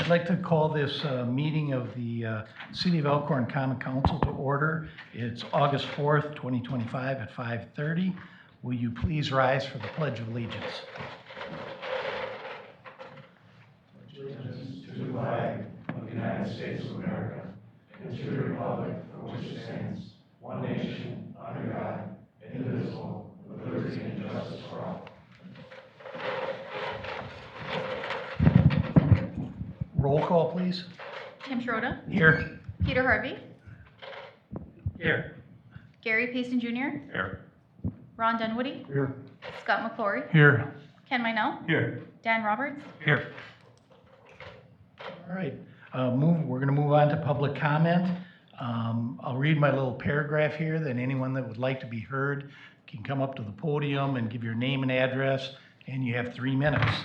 I'd like to call this meeting of the City of Elkhorn Common Council to order. It's August 4th, 2025 at 5:30. Will you please rise for the Pledge of Allegiance? Allegiance to the flag of the United States of America and to the republic for which it stands, one nation, under God, indivisible, with liberty and justice for all. Roll call, please. Tim Schroeder, Here. Peter Harvey, Here. Gary Payson Jr., Here. Ron Dunwoody, Here. Scott McClory, Here. Ken Minell, Here. Dan Roberts. Here. All right, we're going to move on to public comment. I'll read my little paragraph here, then anyone that would like to be heard can come up to the podium and give your name and address, and you have 3 minutes.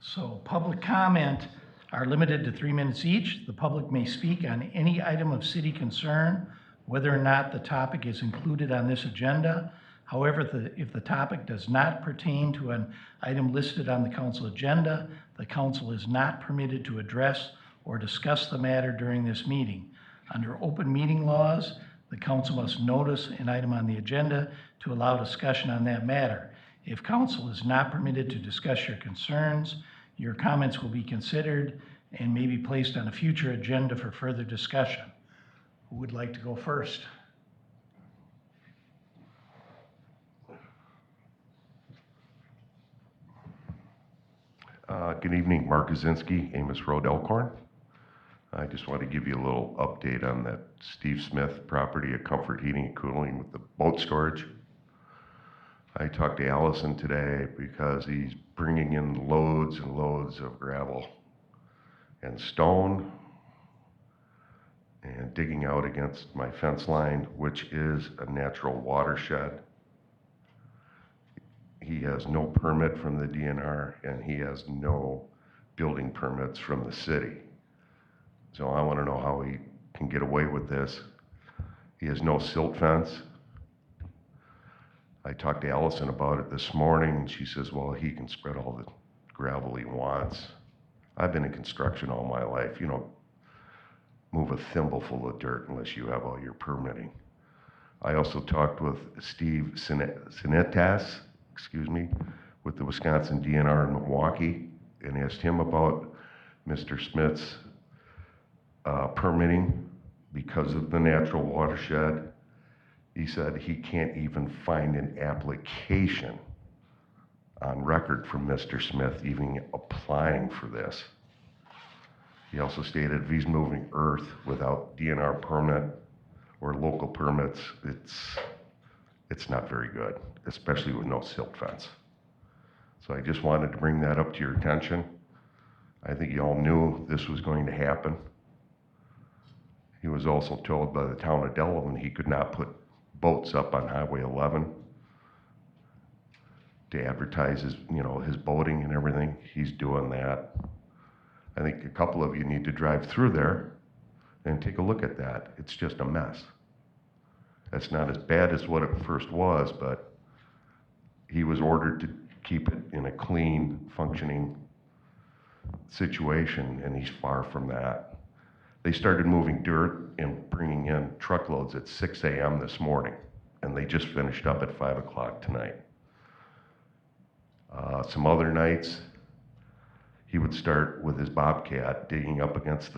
So public comment are limited to 3 minutes each. The public may speak on any item of city concern, whether or not the topic is included on this agenda. However, if the topic does not pertain to an item listed on the council agenda, the council is not permitted to address or discuss the matter during this meeting. Under open meeting laws, the council must notice an item on the agenda to allow discussion on that matter. If council is not permitted to discuss your concerns, your comments will be considered and may be placed on a future agenda for further discussion. Who would like to go first? Good evening, Mark Kaczynski, Amos Road, Elkhorn. I just want to give you a little update on that Steve Smith property at Comfort Heating and Cooling with the boat storage. I talked to Allison today because he's bringing in loads and loads of gravel and stone and digging out against my fence line, which is a natural watershed. He has no permit from the DNR and he has no building permits from the city. So I want to know how he can get away with this. He has no silt fence. I talked to Allison about it this morning and she says, well, he can spread all the gravel he wants. I've been in construction all my life. You don't move a thimbleful of dirt unless you have all your permitting. I also talked with Steve Sinetas, with the Wisconsin DNR in Milwaukee and asked him about Mr. Smith's permitting because of the natural watershed. He said he can't even find an application on record from Mr. Smith even applying for this. He also stated if he's moving earth without DNR permit or local permits, it's not very good, especially with no silt fence. So I just wanted to bring that up to your attention. I think you all knew this was going to happen. He was also told by the town of Delavan he could not put boats up on Highway 11 to advertise his boating and everything. He's doing that. I think a couple of you need to drive through there and take a look at that. It's just a mess. That's not as bad as what it first was, but he was ordered to keep it in a clean, functioning situation, and he's far from that. They started moving dirt and bringing in truckloads at 6 a.m. this morning, and they just finished up at 5 o'clock tonight. Some other nights, he would start with his Bobcat digging up against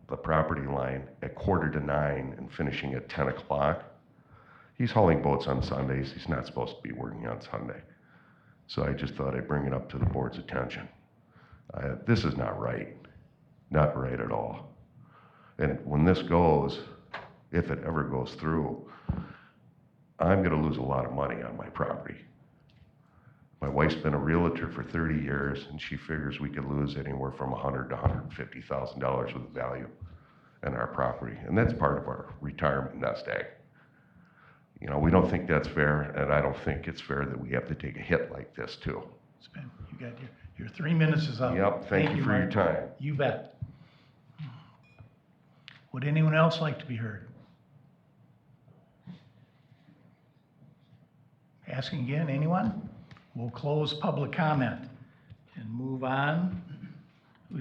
the property line at 8:45 and finishing at 10 o'clock. He's hauling boats on Sundays. He's not supposed to be working on Sunday. So I just thought I'd bring it up to the board's attention. This is not right. Not right at all. And when this goes, if it ever goes through, I'm going to lose a lot of money on my property. My wife's been a realtor for 30 years, and she figures we could lose anywhere from $100,000 to $150,000 worth of value in our property. And that's part of our retirement nest egg. You know, we don't think that's fair, and I don't think it's fair that we have to take a hit like this, too. Spen, you got your 3 minutes is up. Yep, thank you for your Mark. time. You bet. Would anyone else like to be heard? Asking again, anyone? We'll close public comment and move on.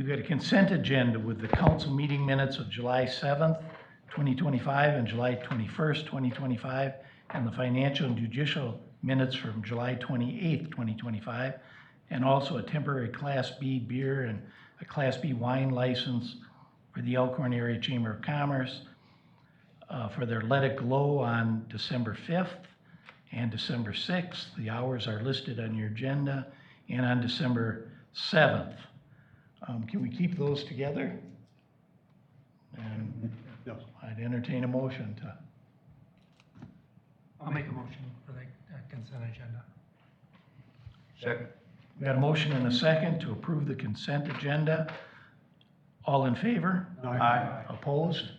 we've got a consent agenda with the council meeting minutes of July 7th, 2025, and July 21st, 2025, and the financial and judicial minutes from July 28th, 2025, and also a temporary Class B beer and a Class B wine license for the Elkhorn Area Chamber of Commerce for their Let It Glow on December 5th and December 6th. The hours are listed on your agenda, and on December 7th. Can we keep those together? And I'd entertain a motion to. I'll make a motion for the consent agenda. Second. We got a motion and a second to approve the consent agenda. All in favor? Aye. Opposed?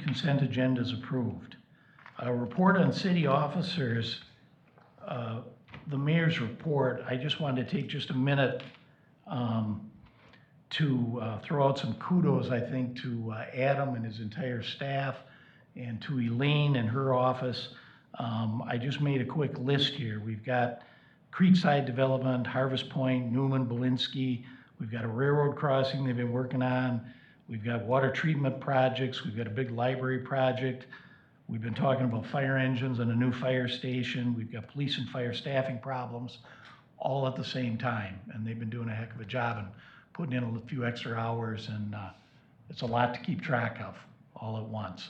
Consent agenda is approved. A report on city officers, the mayor's report. I just wanted to take just a minute to throw out some kudos, I think, to Adam and his entire staff, and to Elaine and her office. I just made a quick list here. We've got Creekside Development, Harvest Point, Newman, Belinsky. We've got a railroad crossing they've been working on. We've got water treatment projects. We've got a big library project. We've been talking about fire engines and a new fire station. We've got police and fire staffing problems all at the same time. And they've been doing a heck of a job and putting in a few extra hours, and it's a lot to keep track of all at once.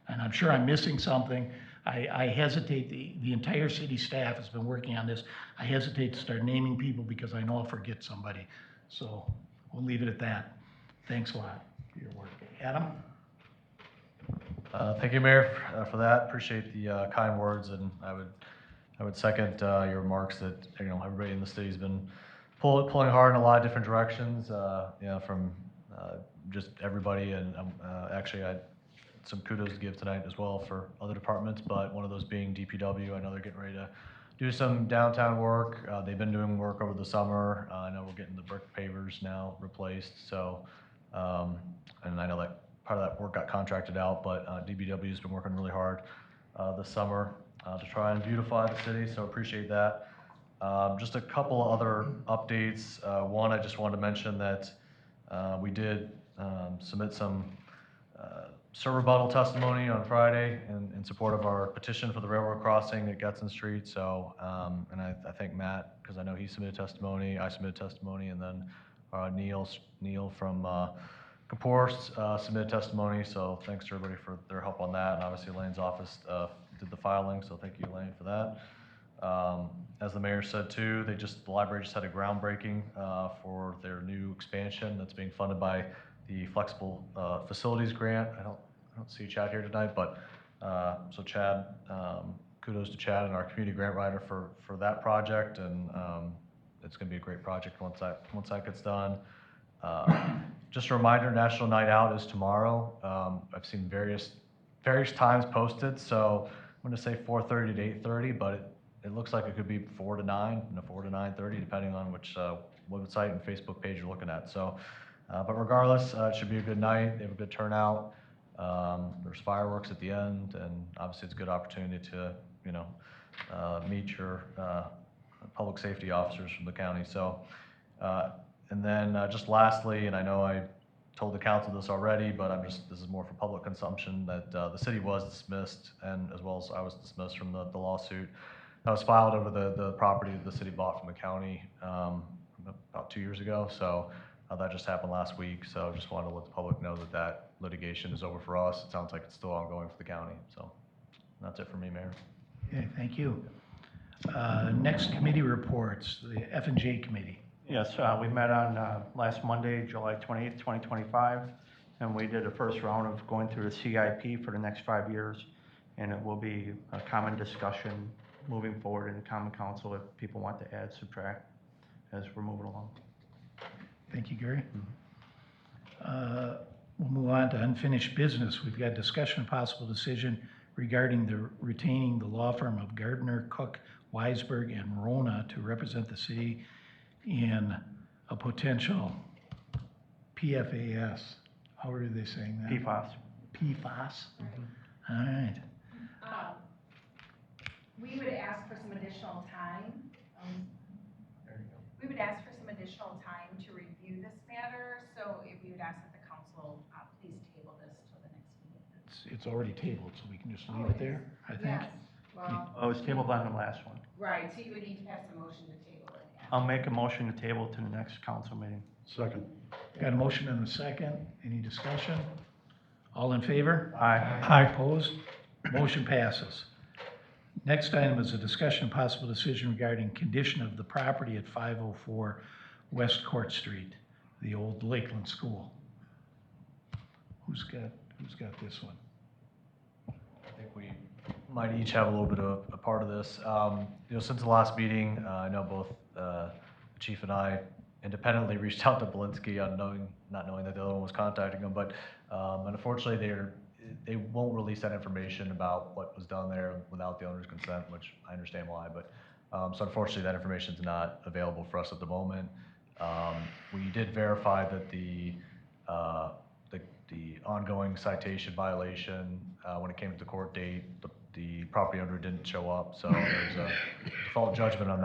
And I'm sure I'm missing something. I hesitate, the entire city staff has been working on this. I hesitate to start naming people because I know I'll forget somebody. So we'll leave it at that. Thanks a lot for your work. Adam? Thank you, Mayor, for that. Appreciate the kind words, and I would second your remarks that everybody in the city's been pulling hard in a lot of different directions. From just everybody, and actually I had some kudos to give tonight as well for other departments, but one of those being DPW. I know they're getting ready to do some downtown work. They've been doing work over the summer. I know we're getting the brick pavers now replaced. So, and I know that part of that work got contracted out, but DPW has been working really hard this summer to try and beautify the city. So appreciate that. Just a couple of other updates. One, I just wanted to mention that we did submit some rebuttal testimony on Friday in support of our petition for the railroad crossing at Getson Street. So, and I thank Matt, because I know he submitted testimony, I submitted testimony, and then Neil from Kapoor submitted testimony. So thanks to everybody for their help on that. And obviously Elaine's office did the filing, so thank you, Elaine, for that. As the mayor said too, the library just had a groundbreaking for their new expansion that's being funded by the Flexible Facilities Grant. I don't see Chad here tonight, but so Chad, kudos to Chad and our community grant writer for that project, and it's going to be a great project once that gets done. Just a reminder, National Night Out is tomorrow. I've seen various times posted, so I'm going to say 4:30 to 8:30, but it looks like it could be 4 to 9 and 4 to 9:30, depending on which website and Facebook page you're looking at. So. But regardless, it should be a good night. They have a good turnout. There's fireworks at the end, and obviously it's a good opportunity to, meet your public safety officers from the county. So, and then just lastly, and I know I told the council this already, but this is more for public consumption, that the city was dismissed, and as well as I was dismissed from the lawsuit that was filed over the property that the city bought from the county about 2 years ago. So. That just happened last week, so just wanted to let the public know that litigation is over for us. It sounds like it's still ongoing for the county. So that's it for me, Mayor. Okay, thank you. Next committee reports, the F&J committee. Yes, we met on last Monday, July 28th, 2025, and we did a first round of going through the CIP for the next 5 years, and it will be a common discussion moving forward in the common council if people want to add, subtract as we're moving along. Thank you, Gary. We'll move on to unfinished business. We've got discussion and possible decision regarding retaining the law firm of Gardner, Cook, Weisberg, and Rona to represent the city in a potential PFAS. How are they saying that? PFAS. PFAS? All right. We would ask for some additional time. We would ask for some additional time to review this matter, so it's already tabled, so we can just leave it there, I think. Yes, well, Oh, it was tabled on the last one. right, so you would need to pass a motion to table it. I'll make a motion to table to the next council meeting. Second. Got a motion and a second. Any discussion? All in favor? Aye. Opposed? Motion passes. Next item is a discussion and possible decision regarding condition of the property at 504 West Court Street, the old Lakeland School. Who's got this one? I think we might each have a little bit of a part of this. Since the last meeting, I know both the chief and I independently reached out to Belinsky on not knowing that the other one was contacting him, but unfortunately they won't release that information about what was done there without the owner's consent, which I understand why, but so unfortunately that information is not available for us at the moment. We did verify that the ongoing citation violation, when it came to the court date, the property owner didn't show up, so there's a default judgment on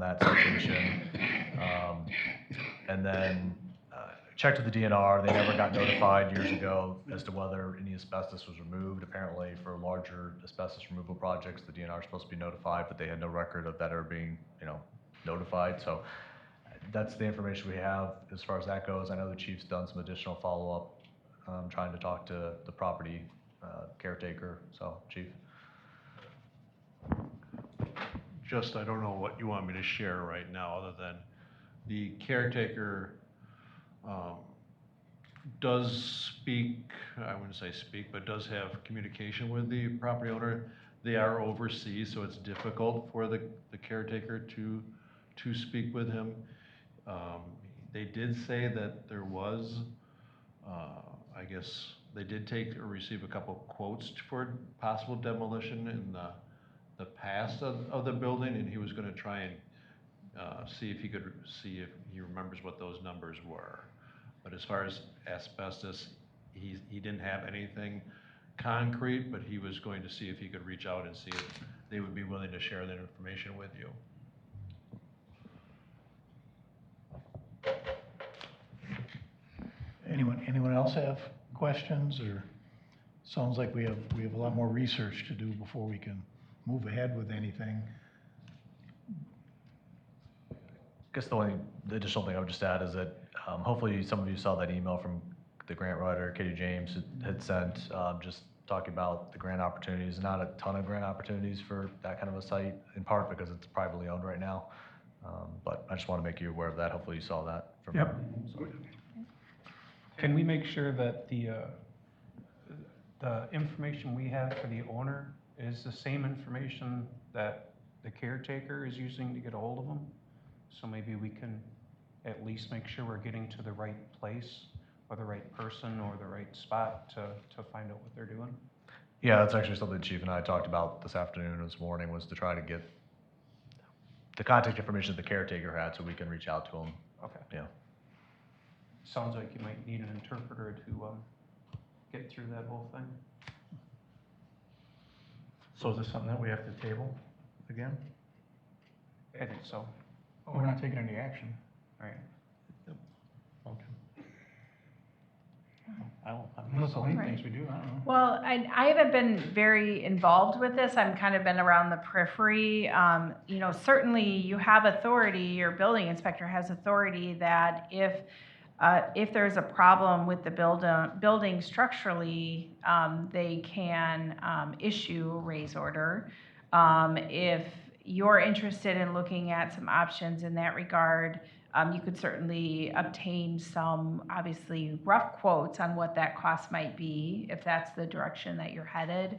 that citation. And then checked with the DNR, they never got notified years ago as to whether any asbestos was removed. Apparently for larger asbestos removal projects, the DNR is supposed to be notified, but they had no record of that ever being, notified. So that's the information we have as far as that goes. I know the chief's done some additional follow-up, trying to talk to the property caretaker. So, chief. I don't know what you want me to share right now, other than the caretaker does speak, I wouldn't say speak, but does have communication with the property owner. They are overseas, so it's difficult for the caretaker to speak with him. They did say that there was, I guess, they did take or receive a couple quotes for possible demolition in the past of the building, and he was gonna try and see if he remembers what those numbers were. But as far as asbestos, he didn't have anything concrete, but he was going to see if he could reach out and see if they would be willing to share that information with you. Anyone else have questions, or sounds like we have a lot more research to do before we can move ahead with anything. I guess the additional thing I would just add is that hopefully some of you saw that email from the grant writer, Katie James, had sent, just talking about the grant opportunities. Not a ton of grant opportunities for that kind of a site, in part because it's privately owned right now. But I just want to make you aware of that. Hopefully you saw that from her. Yep. So. Can we make sure that the information we have for the owner is the same information that the caretaker is using to get a hold of them? So maybe we can at least make sure we're getting to the right place, or the right person, or the right spot to find out what they're doing? Yeah, that's actually something the chief and I talked about this afternoon and this morning, was to try to get the contact information that the caretaker had so we can reach out to him. Okay. Yeah. Sounds like you might need an interpreter to get through that whole thing. So is this something that we have to table again? I think so. We're not taking any action. All right. Okay. I don't. Unless Elaine Right. thinks we do, I don't know. Well, I haven't been very involved with this. I'm kind of been around the periphery. Certainly you have authority, your building inspector has authority that if there's a problem with the building structurally, they can issue a raise order. If you're interested in looking at some options in that regard, you could certainly obtain some, obviously, rough quotes on what that cost might be, if that's the direction that you're headed.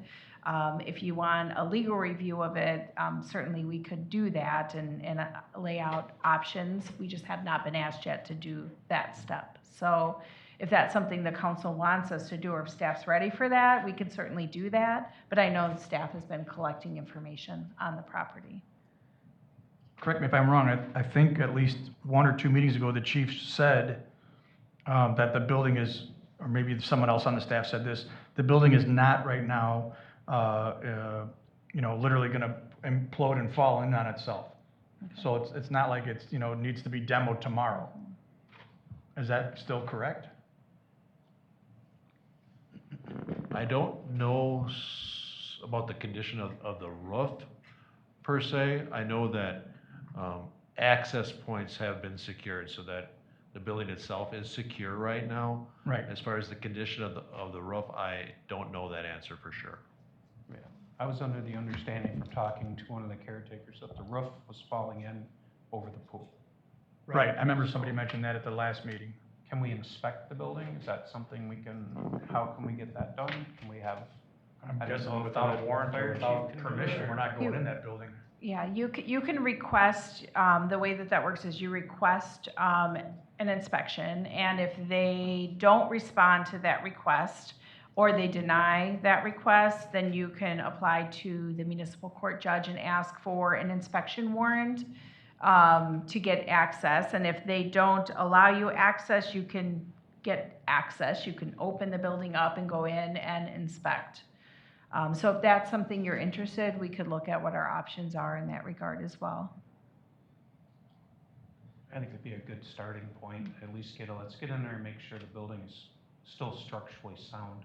If you want a legal review of it, certainly we could do that and lay out options. We just have not been asked yet to do that step. So if that's something the council wants us to do, or if staff's ready for that, we could certainly do that. But I know the staff has been collecting information on the property. Correct me if I'm wrong, I think at least 1 or 2 meetings ago, the chief said that the building is, or maybe someone else on the staff said this, the building is not right now, literally gonna implode and fall in on itself. Okay. So it's not like it's, needs to be demoed tomorrow. Is that still correct? I don't know about the condition of the roof per se. I know that access points have been secured so that the building itself is secure right now. Right. As far as the condition of the roof, I don't know that answer for sure. Yeah. I was under the understanding from talking to one of the caretakers that the roof was falling in over the pool. Right, I remember somebody mentioned that at the last meeting. Can we inspect the building? Is that something we can, how can we get that done? Can we have? I'm I don't know guessing if without the a warrant or fire chief without can do permission, it, we're or- not going in that building. Yeah, you can request, the way that works is you request an inspection, and if they don't respond to that request, or they deny that request, then you can apply to the municipal court judge and ask for an inspection warrant to get access. And if they don't allow you access, you can get access. You can open the building up and go in and inspect. So if that's something you're interested, we could look at what our options are in that regard as well. I think it'd be a good starting point, at least let's get in there and make sure the building is still structurally sound.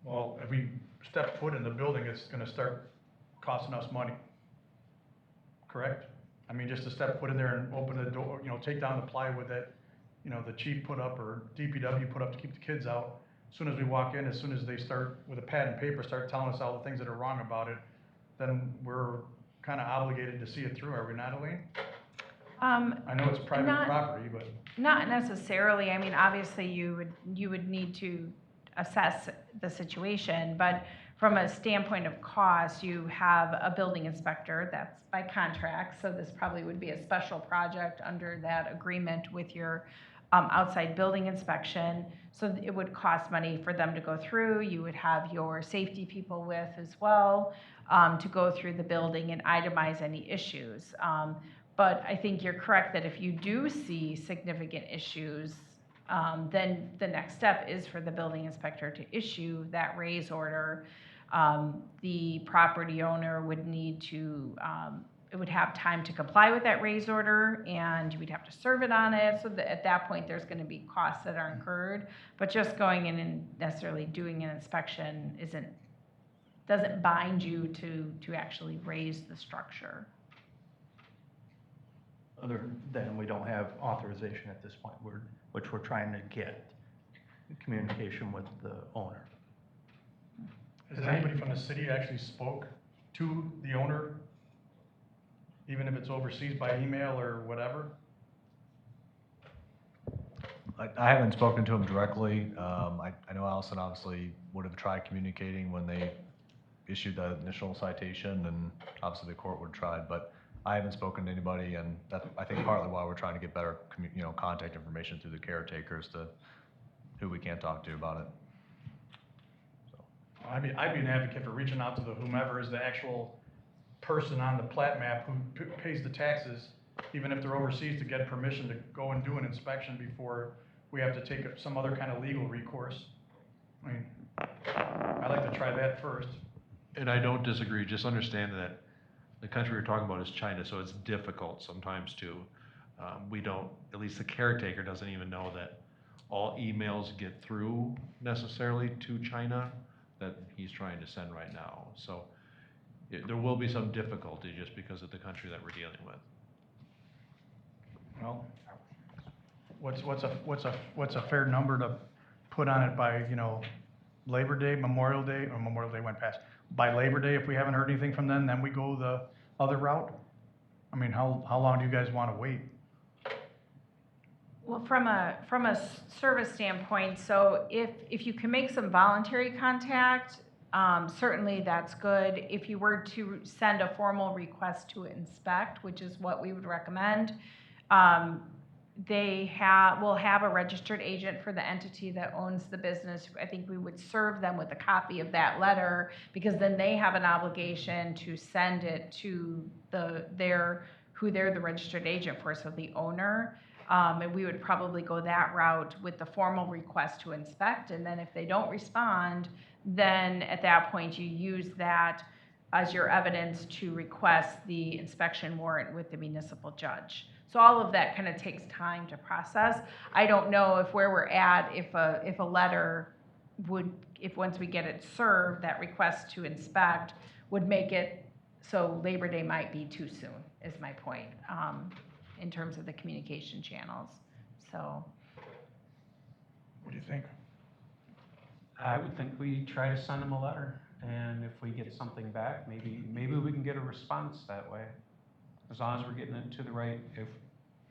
Well, if we step foot in the building, it's gonna start costing us money. Correct? I mean, just to step foot in there and open the door, take down the plywood that, the chief put up or DPW put up to keep the kids out. As soon as we walk in, as soon as they start with a pad and paper, start telling us all the things that are wrong about it, then we're kind of obligated to see it through, are we not, Elaine? I know it's private not- property, but. Not necessarily. I mean, obviously, you would need to assess the situation, but from a standpoint of cost, you have a building inspector that's by contract, so this probably would be a special project under that agreement with your outside building inspection. So it would cost money for them to go through. You would have your safety people with as well to go through the building and itemize any issues. But I think you're correct that if you do see significant issues, then the next step is for the building inspector to issue that raise order. The property owner would need to, it would have time to comply with that raise order, and we'd have to serve it on it. So that at that point, there's going to be costs that are incurred. But just going in and necessarily doing an inspection doesn't bind you to actually raise the structure. Other than we don't have authorization at this point, which we're trying to get communication with the owner. Has anybody from the city actually spoke to the owner, even if it's overseas by email or whatever? I haven't spoken to him directly. I know Allison obviously would have tried communicating when they issued the initial citation, and obviously the court would have tried, but I haven't spoken to anybody, and that's, I think, partly why we're trying to get better, contact information through the caretakers to who we can talk to about it. I'd be an advocate for reaching out to the whomever is the actual person on the plat map who pays the taxes, even if they're overseas, to get permission to go and do an inspection before we have to take some other kind of legal recourse. I mean, I'd like to try that first. And I don't disagree, just understand that the country we're talking about is China, so it's difficult sometimes to, we don't, at least the caretaker doesn't even know that all emails get through necessarily to China that he's trying to send right now. So there will be some difficulty just because of the country that we're dealing with. Well, what's a fair number to put on it by, Labor Day, Memorial Day, or Memorial Day went past, by Labor Day, if we haven't heard anything from them, then we go the other route? I mean, how long do you guys want to wait? Well, from a service standpoint, so if you can make some voluntary contact, certainly that's good. If you were to send a formal request to inspect, which is what we would recommend, will have a registered agent for the entity that owns the business. I think we would serve them with a copy of that letter, because then they have an obligation to send it to who they're the registered agent for, so the owner. And we would probably go that route with the formal request to inspect, and then if they don't respond, then at that point you use that as your evidence to request the inspection warrant with the municipal judge. So all of that kind of takes time to process. I don't know if where we're at, if a letter would, if once we get it served, that request to inspect would make it so Labor Day might be too soon, is my point, in terms of the communication channels. So, What do you think? I would think we try to send them a letter, and if we get something back, maybe we can get a response that way. As long as we're getting it to the right,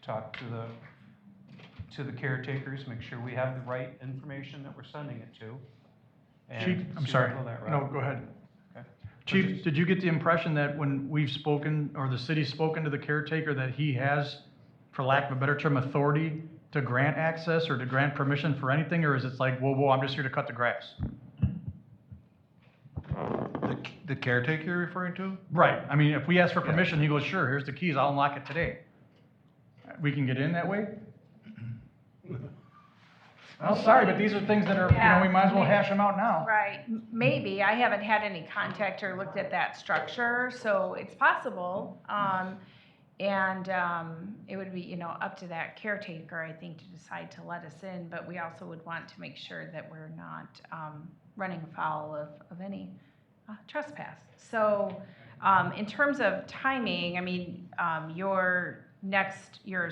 talk to the caretakers, make sure we have the right information that we're sending it to. and Chief, see I'm if sorry. we go that No, route. go ahead. Okay. Chief, did you get the impression that when we've spoken, or the city's spoken to the caretaker, that he has, for lack of a better term, authority to grant access or to grant permission for anything, or is it like, whoa, I'm just here to cut the grass? The caretaker you're referring to? Right, I mean, if we ask for Yeah. permission, he goes, sure, here's the keys, I'll unlock it today. We can get in that way? Well, sorry, but these are things that are, we might as well hash them out now. right, maybe, I haven't had any contact or looked at that structure, so it's possible. It would be, up to that caretaker, I think, to decide to let us in, but we also would want to make sure that we're not running afoul of any trespass. So, in terms of timing, I mean, your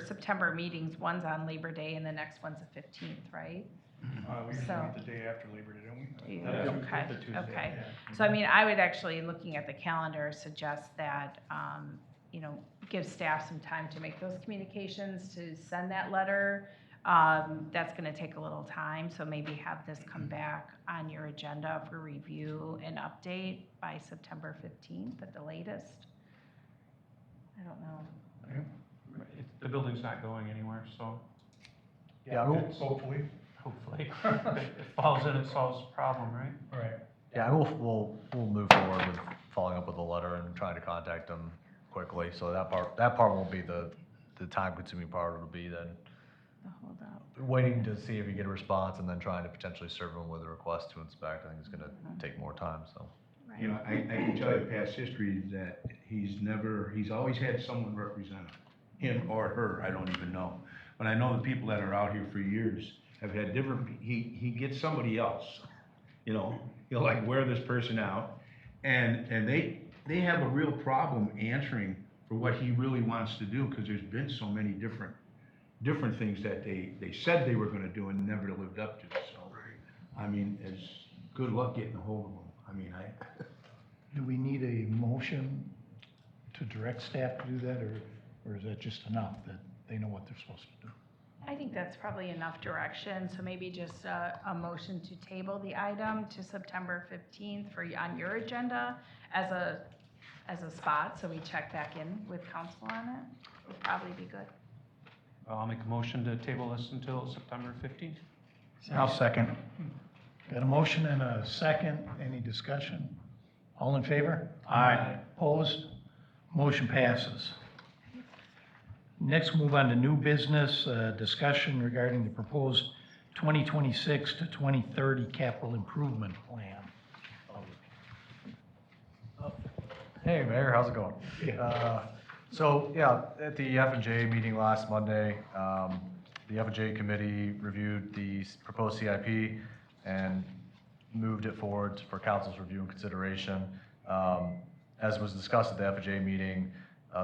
September meetings, one's on Labor Day and the next one's the 15th, right? We usually So- meet the day after Labor Day, don't we? Okay, okay. So I mean, I would actually, looking at the calendar, suggest that, give staff some time to make those communications, to send that letter. That's gonna take a little time, so maybe have this come back on your agenda for review and update by September 15th at the latest. I don't know. The building's not going anywhere, so Yeah, Hopefully. hopefully it falls in, it solves the problem, right? Right. Yeah, we'll move forward with following up with a letter and trying to contact them quickly, so that part won't be the time-consuming part. It'll be then The hold up. waiting to see if you get a response and then trying to potentially serve them with a request to inspect. I think it's gonna take more time, so. You know, I can tell you past history that he's always had someone represent him or her, I don't even know. But I know the people that are out here for years have had different, he gets somebody else, he'll like wear this person out. And they have a real problem answering for what he really wants to do, because there's been so many different things that they said they were gonna do and never lived up to, so. I mean, it's good luck getting a hold of them. I mean, Do we need a motion to direct staff to do that, or is that just enough that they know what they're supposed to do? I think that's probably enough direction, so maybe just a motion to table the item to September 15th on your agenda as a spot, so we check back in with council on it, would probably be good. I'll make a motion to table this until September 15th. I'll second. Got a motion and a second, any discussion? All in favor? Aye. Opposed? Motion passes. Next, move on to new business, discussion regarding the proposed 2026 to 2030 capital improvement plan. Hey, Mayor, how's it going? So, yeah, at the F&J meeting last Monday, the F&J committee reviewed the proposed CIP and moved it forward for council's review and consideration. As was discussed at the F&J meeting,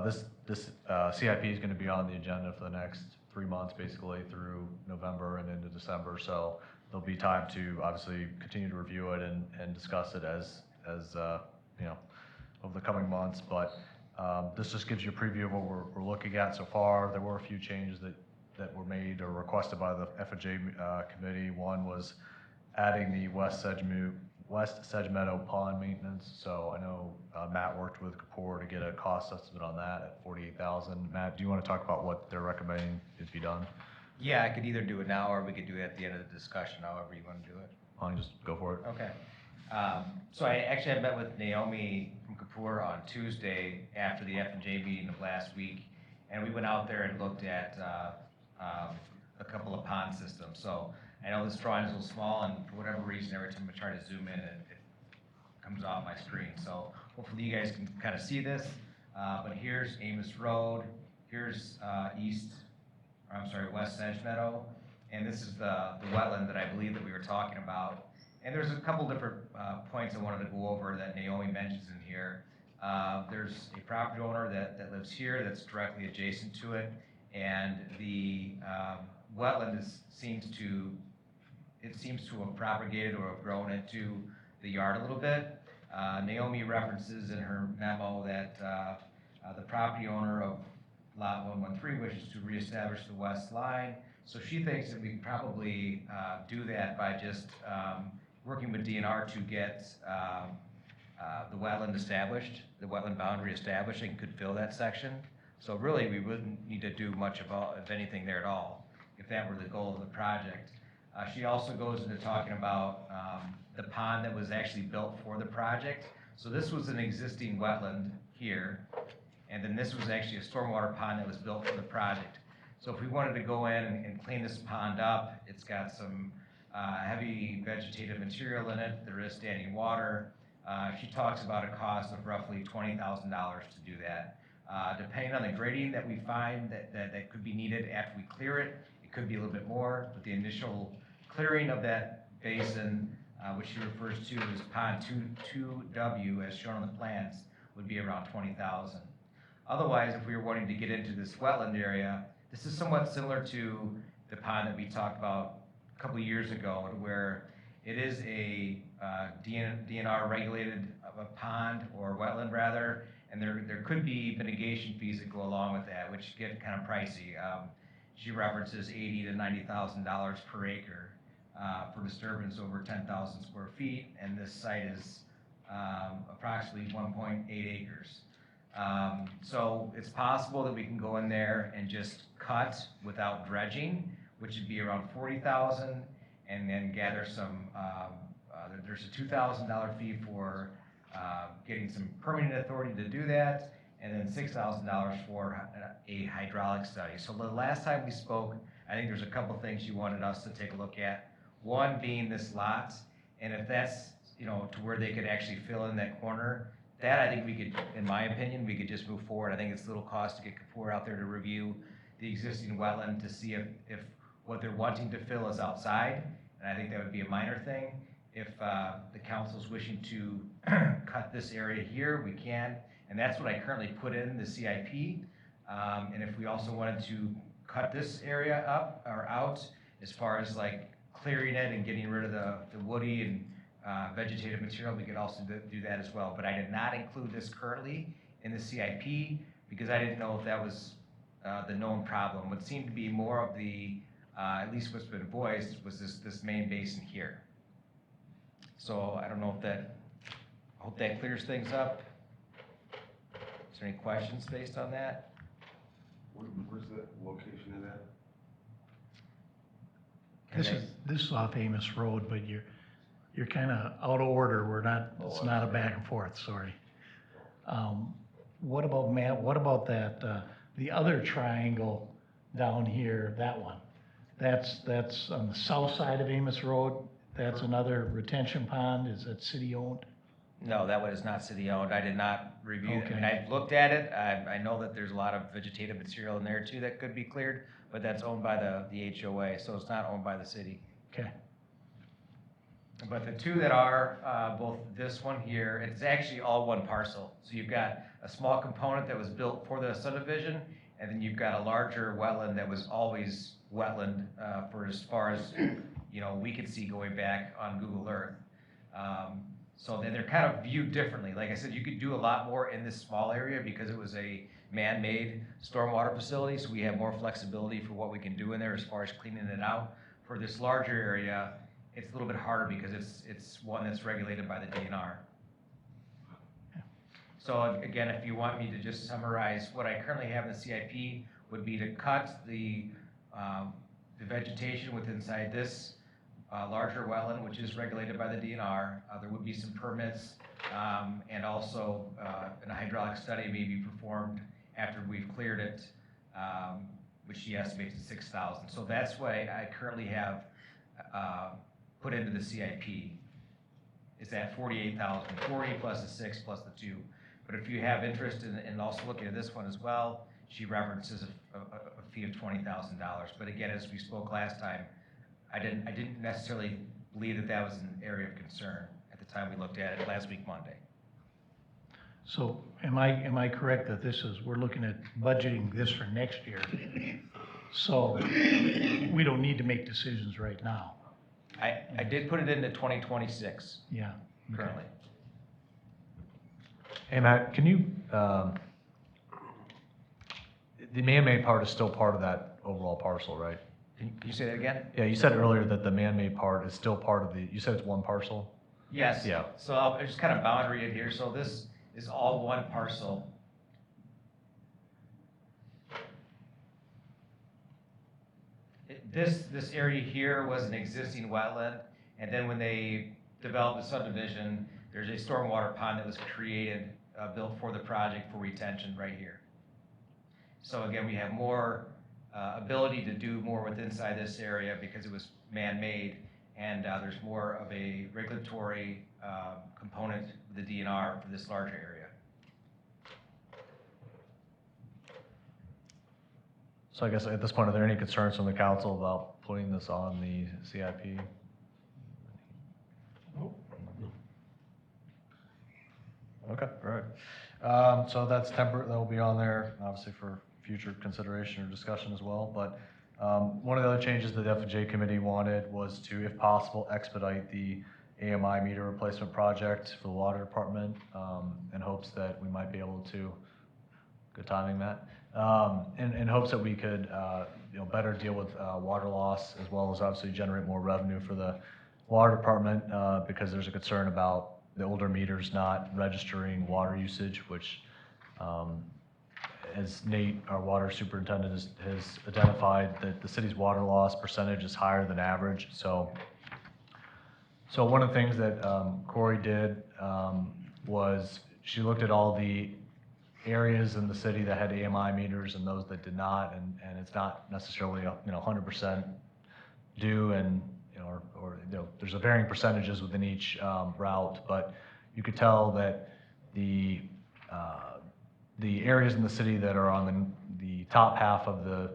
this CIP is going to be on the agenda for the next 3 months, basically through November and into December. So there'll be time to obviously continue to review it and discuss it as over the coming months. But this just gives you a preview of what we're looking at so far. There were a few changes that were made or requested by the F&J committee. One was adding the West Sedge Meadow Pond maintenance. So I know Matt worked with Kapoor to get a cost estimate on that at $48,000. Matt, do you want to talk about what they're recommending it be done? Yeah, I could either do it now, or we could do it at the end of the discussion, however you want to do it. Why don't you just go for it? Okay. So I actually met with Naomi from Kapoor on Tuesday after the F&J meeting of last week, and we went out there and looked at a couple of pond systems. So I know this drawing is a little small, and for whatever reason, every time I try to zoom in, it comes off my screen. So hopefully you guys can kind of see this. But here's Amos Road, here's West Sedge Meadow, and this is the wetland that I believe that we were talking about. And there's a couple different points I wanted to go over that Naomi mentions in here. There's a property owner that lives here that's directly adjacent to it, and the wetland seems to have propagated or have grown into the yard a little bit. Naomi references in her memo that the property owner of lot 113 wishes to reestablish the west line. So she thinks that we can probably do that by just working with DNR to get the wetland established, the wetland boundary established, and could fill that section. So really, we wouldn't need to do much of anything there at all, if that were the goal of the project. She also goes into talking about the pond that was actually built for the project. So this was an existing wetland here, and then this was actually a stormwater pond that was built for the project. So if we wanted to go in and clean this pond up, it's got some heavy vegetative material in it. There is standing water. She talks about a cost of roughly $20,000 to do that. Depending on the grading that we find that could be needed after we clear it, it could be a little bit more, but the initial clearing of that basin, which she refers to as pond 2W as shown on the plans, would be around $20,000. Otherwise, if we were wanting to get into this wetland area, this is somewhat similar to the pond that we talked about a couple of years ago, where it is a DNR regulated pond or wetland rather, and there could be mitigation fees that go along with that, which get kind of pricey. She references $80,000 to $90,000 per acre for disturbance over 10,000 square feet, and this site is approximately 1.8 acres. So it's possible that we can go in there and just cut without dredging, which would be around $40,000, and then gather some, there's a $2,000 fee for getting some permitting authority to do that, and then $6,000 for a hydraulic study. So the last time we spoke, I think there's a couple things you wanted us to take a look at. One being this lot, and if that's, to where they could actually fill in that corner, that I think we could, in my opinion, we could just move forward. I think it's a little cost to get Kapoor out there to review the existing wetland to see if what they're wanting to fill is outside, and I think that would be a minor thing. If the council's wishing to cut this area here, we can, and that's what I currently put in the CIP. And if we also wanted to cut this area up or out, as far as like clearing it and getting rid of the woody and vegetative material, we could also do that as well. But I did not include this currently in the CIP because I didn't know if that was the known problem. What seemed to be more of the, at least what's been voiced, was this main basin here. So I don't know if that, I hope that clears things up. Is there any questions based on that? Where's the location of that? This is off Amos Road, but you're kind of out of order. We're not, it's not a back and forth, sorry. What about Matt, what about that, the other triangle down here, that one? That's on the south side of Amos Road. That's another retention pond. Is that city owned? No, that one is not city owned. I did not review it. I mean, Okay. I looked at it. I know that there's a lot of vegetative material in there too that could be cleared, but that's owned by the HOA, so it's not owned by the city. Okay. But the two that are, both this one here, it's actually all one parcel. So you've got a small component that was built for the subdivision, and then you've got a larger wetland that was always wetland for as far as, we could see going back on Google Earth. So then they're kind of viewed differently. Like I said, you could do a lot more in this small area because it was a man-made stormwater facility, so we have more flexibility for what we can do in there as far as cleaning it out. For this larger area, it's a little bit harder because it's one that's regulated by the DNR. So again, if you want me to just summarize, what I currently have in the CIP would be to cut the vegetation within inside this larger wetland, which is regulated by the DNR. There would be some permits, and also a hydraulic study may be performed after we've cleared it, which she estimates at $6,000. So that's what I currently have put into the CIP. Is that 48,000, 40 plus the 6 plus the 2. But if you have interest in also looking at this one as well, she references a fee of $20,000. But again, as we spoke last time, I didn't necessarily believed that that was an area of concern at the time we looked at it last week, Monday. So am I correct that we're looking at budgeting this for next year? So we don't need to make decisions right now. I did put it into 2026 Yeah. okay. currently. Hey, Matt, can you, the man-made part is still part of that overall parcel, right? Can you say that again? Yeah, you said earlier that the man-made part is still part of you said it's one parcel? Yes. Yeah. So I'll just kind of boundary it here. So this is all one parcel. This area here was an existing wetland, and then when they developed the subdivision, there's a stormwater pond that was created, built for the project for retention right here. So again, we have more ability to do more with inside this area because it was man-made, and there's more of a regulatory component with the DNR for this larger area. So I guess at this point, are there any concerns from the council about putting this on the CIP? Okay, all right. So that's temporary, that will be on there, obviously for future consideration or discussion as well. But one of the other changes that the F&J committee wanted was to, if possible, expedite the AMI meter replacement project for the water department in hopes that we might be able to, good timing, Matt, in hopes that we could better deal with water loss as well as obviously generate more revenue for the water department because there's a concern about the older meters not registering water usage, which as Nate, our water superintendent, has identified that the city's water loss percentage is higher than average. So one of the things that Corey did was she looked at all the areas in the city that had AMI meters and those that did not, and it's not necessarily 100% due, and there's a varying percentages within each route, but you could tell that the areas in the city that are on the top half of the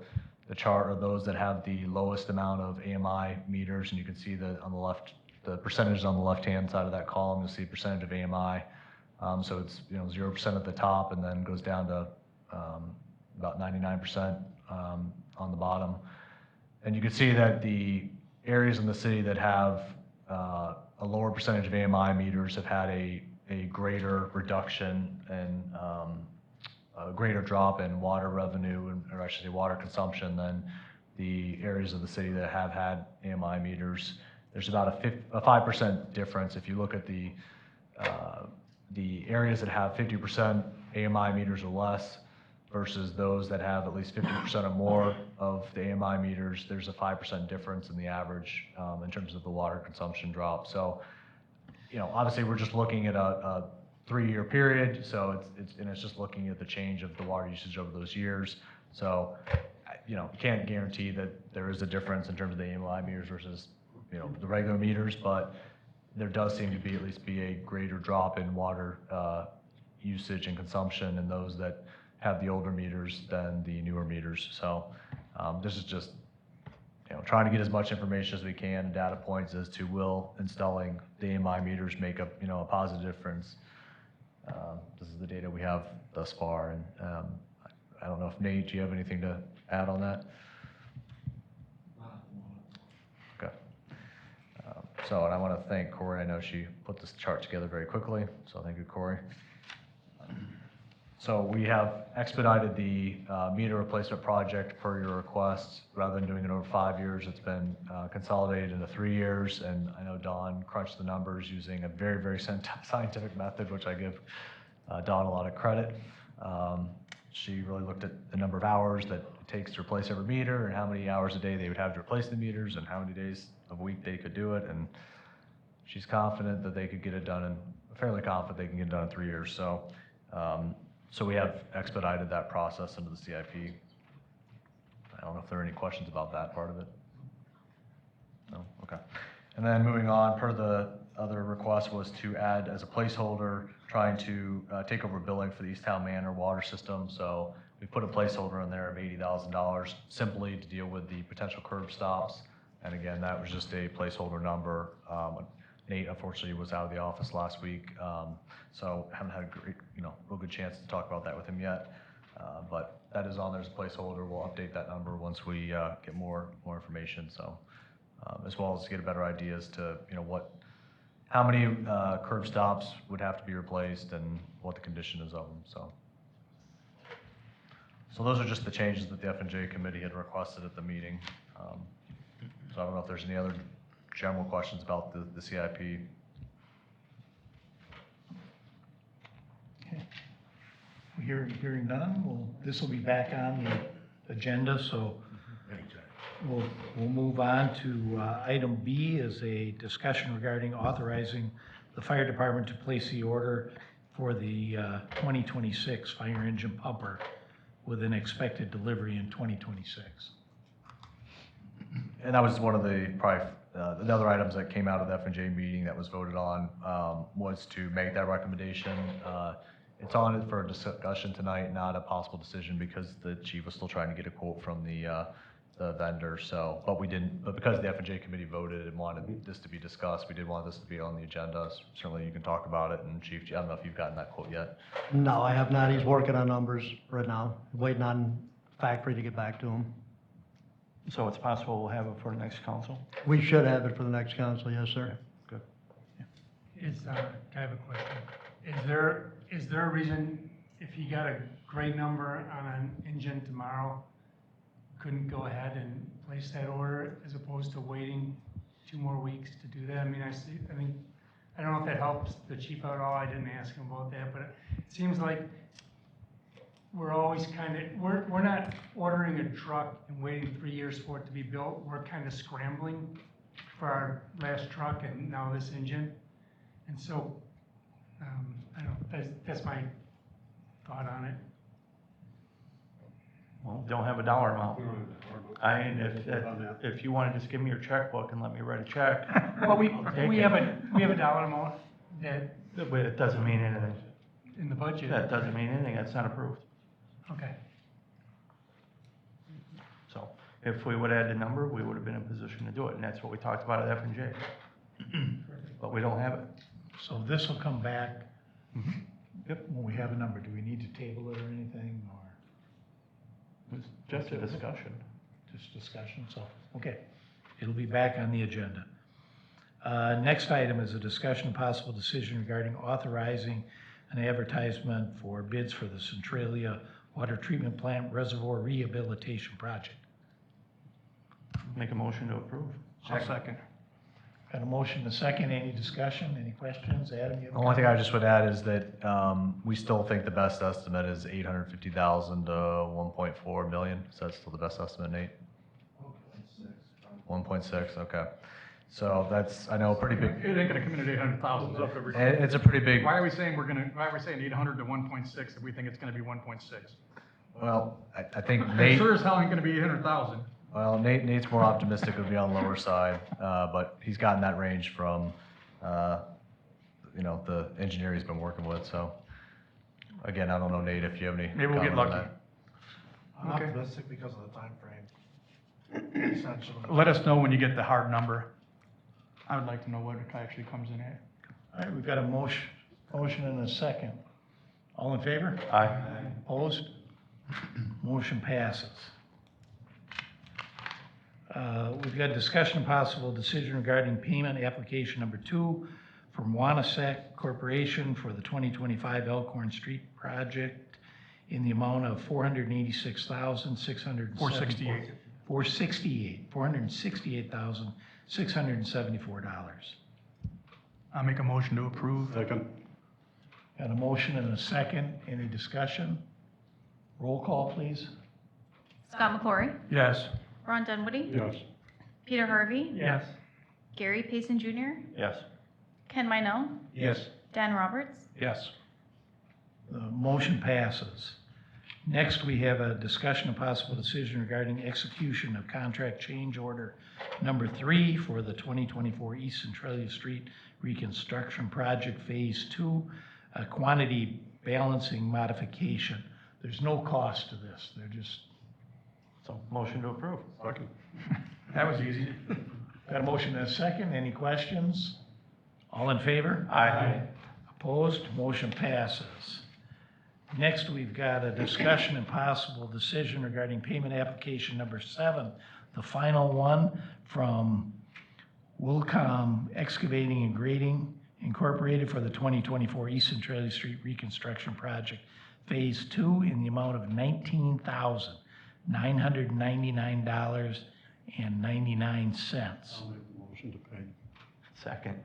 chart are those that have the lowest amount of AMI meters, and you can see that on the left, the percentage on the left-hand side of that column, you'll see percentage of AMI. So it's 0% at the top and then goes down to about 99% on the bottom. And you can see that the areas in the city that have a lower percentage of AMI meters have had a greater reduction and a greater drop in water revenue, or I should say water consumption, than the areas of the city that have had AMI meters. There's about a 5% difference if you look at the areas that have 50% AMI meters or less versus those that have at least 50% or more of the AMI meters. There's a 5% difference in the average in terms of the water consumption drop. So, obviously we're just looking at a 3-year period, so it's just looking at the change of the water usage over those years. So, you can't guarantee that there is a difference in terms of the AMI meters versus the regular meters, but there does seem to be at least a greater drop in water usage and consumption in those that have the older meters than the newer meters. So this is just trying to get as much information as we can and data points as to will installing the AMI meters make a positive difference. This is the data we have thus far, and I don't know if Nate, do you have anything to add on that? Okay. So, and I want to thank Corey. I know she put this chart together very quickly, so thank you, Corey. So we have expedited the meter replacement project per your request. Rather than doing it over 5 years, it's been consolidated into 3 years, and I know Dawn crunched the numbers using a very, very scientific method, which I give Dawn a lot of credit. She really looked at the number of hours that it takes to replace every meter and how many hours a day they would have to replace the meters and how many days a week they could do it, and she's confident that they could get it done, and fairly confident they can get it done in 3 years. So, so we have expedited that process into the CIP. I don't know if there are any questions about that part of it. No? Okay. And then moving on, per the other request was to add as a placeholder, trying to take over billing for the East Town Manor water system. So we put a placeholder in there of $80,000 simply to deal with the potential curb stops And again, that was just a placeholder number. Nate unfortunately was out of the office last week, so haven't had a great, real good chance to talk about that with him yet. But that is on there as a placeholder. We'll update that number once we get more information. So, as well as get a better idea as to how many curb stops would have to be replaced and what the condition is of them. So those are just the changes that the F&J committee had requested at the meeting. So I don't know if there's any other general questions about the CIP. Okay. Hearing none, this will be back on the agenda, so we'll move on to item B is a discussion regarding authorizing the fire department to place the order for the 2026 fire engine pumper with an expected delivery in 2026. And that was one of the the other items that came out of the F&J meeting that was voted on, was to make that recommendation. It's on it for a discussion tonight, not a possible decision because the chief was still trying to get a quote from the vendor. So, but because the F&J committee voted and wanted this to be discussed, we did want this to be on the agenda. Certainly you can talk about it. And Chief, I don't know if you've gotten that quote yet. No, I have not. He's working on numbers right now, waiting on factory to get back to him. So it's possible we'll have it for the next council? We should have it for the next council, yes, sir. Good. I have a question. Is there a reason, if you got a great number on an engine tomorrow, couldn't go ahead and place that order as opposed to waiting 2 more weeks to do that? I mean, I don't know if that helps the chief at all. I didn't ask him about that, but it seems like we're always we're not ordering a truck and waiting 3 years for it to be built. We're kind of scrambling for our last truck and now this engine. And so, I don't know, that's my thought on it. Well, don't have a dollar amount. If you want to just give me your checkbook and let me write a check. Well, we I'll have take a dollar amount that But it doesn't mean anything. in the budget. That doesn't mean anything, that's not approved. Okay. So if we would add the number, we would have been in position to do it, and that's what we talked about at F&J. But we don't have it. So this will come back Yep. when we have a number. Do we need to table it or anything, or It's just a discussion. just discussion? So, okay, it'll be back on the agenda. Next item is a discussion and possible decision regarding authorizing an advertisement for bids for the Centralia Water Treatment Plant Reservoir Rehabilitation Project. Make a motion to approve. I'll second. Got a motion and a second. Any discussion? Any questions? Adam, you have The only thing I just would add is that we still think the best estimate is $850,000 to $1.4 million. Is that still the best estimate, Nate? 1.6, okay. So that's, I know, pretty big. It ain't gonna come in at 800,000 up every. It's a pretty big, Why are we saying 800 to 1.6 if we think it's gonna be 1.6? well, I think It Nate, sure as hell ain't gonna be 800,000. well, Nate's more optimistic it would be on the lower side, but he's gotten that range from, the engineer he's been working with, so. Again, I don't know, Nate, if you have any. Maybe we'll get comment on lucky. that. I'm Okay. optimistic because of the timeframe. Essentially. Let us know when you get the hard number. I would like to know what it actually comes in at. All right, we've got a motion and a second. All in favor? Aye. Opposed? Motion passes. We've got discussion and possible decision regarding payment application number 2 from Wanasek Corporation for the 2025 Elkhorn Street project in the amount of $468,674. $468,674. I'll make a motion to approve. Second. Got a motion and a second. Any discussion? Roll call, please. Scott McClory, Yes. Ron Dunwoody, Yes. Peter Harvey, Yes. Gary Payson Jr., Yes. Ken Minell, Yes. Dan Roberts. Yes. The motion passes. Next, we have a discussion of possible decision regarding execution of contract change order number 3 for the 2024 East Centralia Street Reconstruction Project Phase 2, a quantity balancing modification. There's no cost to this. They're just, So motion to approve. Second. That was easy. Got a motion and a second. Any questions? All in favor? Aye. Opposed? Motion passes. Next, we've got a discussion and possible decision regarding payment application number 7, the final one from Wilcom Excavating and Grading Incorporated for the 2024 East Centralia Street Reconstruction Project, Phase 2, in the amount of $19,999.99. Motion to pay. Second.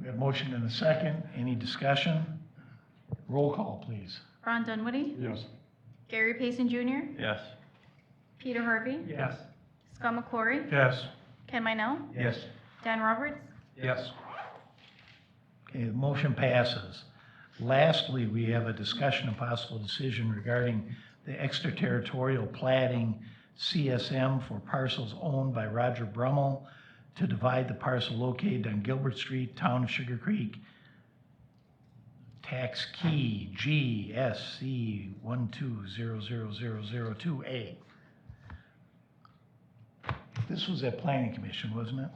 We have a motion and a second. Any discussion? Roll call, please. Ron Dunwoody, Yes. Gary Payson Jr., Yes. Peter Harvey, Yes. Scott McClory, Yes. Ken Minell, Yes. Dan Roberts, Yes. Okay, the motion passes. Lastly, we have a discussion and possible decision regarding the extraterritorial platting CSM for parcels owned by Roger Brummel to divide the parcel located on Gilbert Street, Town of Sugar Creek, tax key GSC 1200002A. This was at Planning Commission, wasn't it?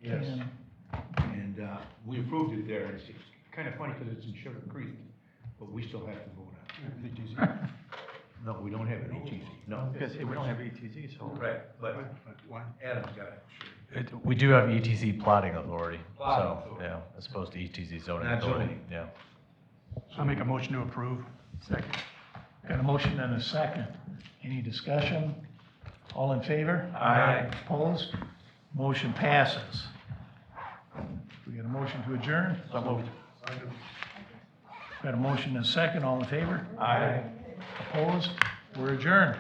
Yes. Ken? And we approved it there. It's kind of funny because it's in Sugar Creek, but we still have to vote on it. No, we don't have an ETZ, no. Because we don't have ETZ, so. Right, but Adam's got it. We do have ETZ plotting authority, Plotting so, authority. yeah, as opposed to ETZ zoning Not authority, zoning. yeah. I'll make a motion to approve. Second. Got a motion and a second. Any discussion? All in favor? Aye. Opposed? Motion passes. We got a motion to adjourn? So moved. Got a motion and a second. All in favor? Aye. Opposed? We're adjourned.